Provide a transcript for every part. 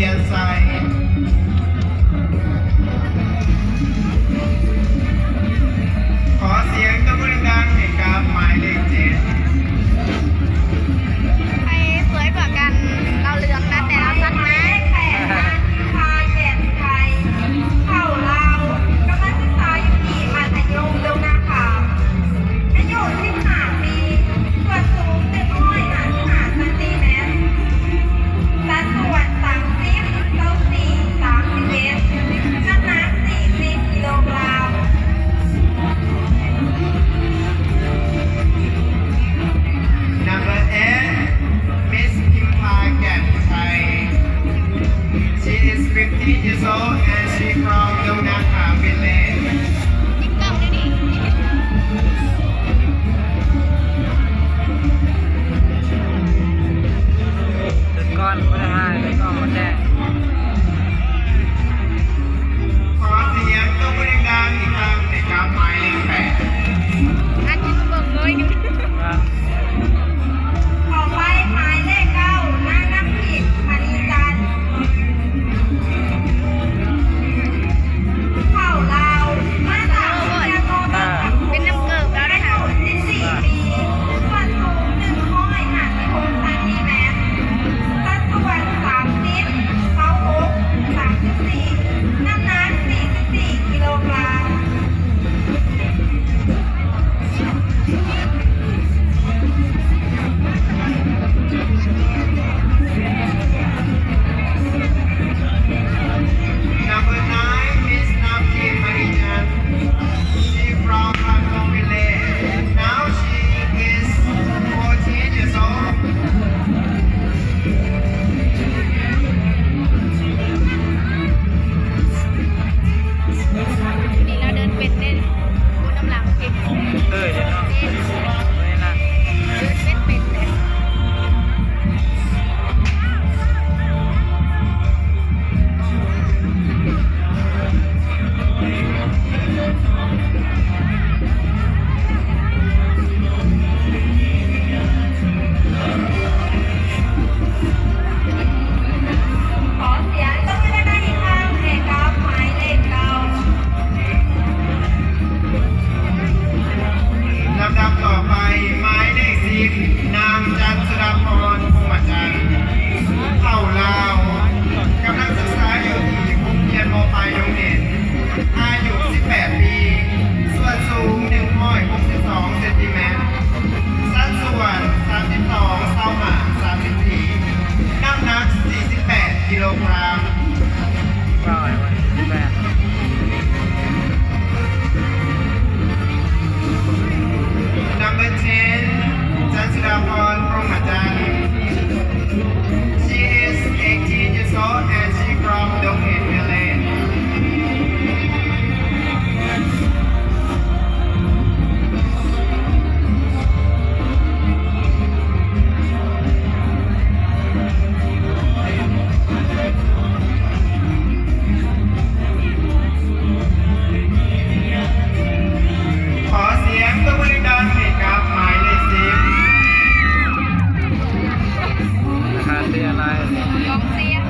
ลียนไซขอเสียงตะมือดังให้กับหมายเลข7ใครสวยกว่ากันเราเหลืองนะแต่เราสั้นนะพาแก่ไทยเข้าลาวกำลังศึกษาอยู่ที่มัธยมเร็วนะคะอายุ15 ปีส่วนสูง155 เซนติเมตรสัดส่วน30 เท่า4 31น้ำหนัก40 กิโลกรัมNumber 8 Miss พิมพาแก่นไทย She is 50 years old and she from ดงนาคาวิลเลจติ๊กต็อกด้วยดิจุดก้อนไม่ได้ให้แล้วก็มาแจ้งขอเสียงตะมือดังอีกครั้งให้กับหมายเลข8อันนี้ก็เบิ่งเลยนึงต่อไปหมายเลข9นางน้ำผิดมณีจันทร์เข้าลาวมาจากเมืองโนนทบุรีเป็นน้ำเกลือแล้วได้ค่ะ14 ปีส่วนสูง156 เซนติเมตรสัดส่วน30 เท่า6 34น้ำหนัก44 กิโลกรัมNumber 9 Miss นาคิมมาริจัน She from พานทองวิลเลจ Now she is 14 years old นี่เราเดินเป็นเด่นดูน้ำหลังเก่ง เต้ยเดี๋ยวเนาะไม่นะ เดินเป็นเลยขอเสียงตบมือดังๆอีกครั้งให้กับหมายเลข9ลำดับต่อไปหมายเลข10นางจันทรพรพงษ์จันทร์เข้าลาวกำลังศึกษาอยู่ที่โรงเรียนมปลายดงเด่นอายุ18 ปีส่วนสูง162 เซนติเมตรสัดส่วน32 34น้ำหนัก48 กิโลกรัม ก็ไอ้วันแปด Number 10 จันทรพรพงษ์จันทร์ She is 18 years old and she from ดงเห็นวิลเลจขอเสียงตะมือดังให้กับหมายเลข10ราคาเสียอะไร กองเสียง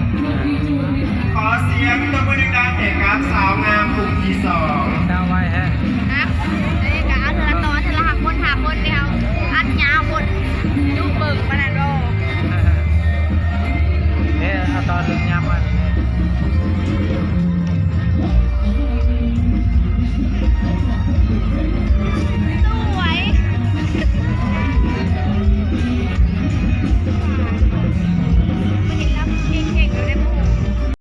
ขอเสียงตะมือดังให้กับสาวงามกลุ่มที่2 เจ้าไว้ฮะ นะนี่กะเอาเธอละตอนเธอละหาคนเดียวอัดยาวบนดูเบิ่งปานนั้นโล เนี่ยเอาตอนดึงยำมัน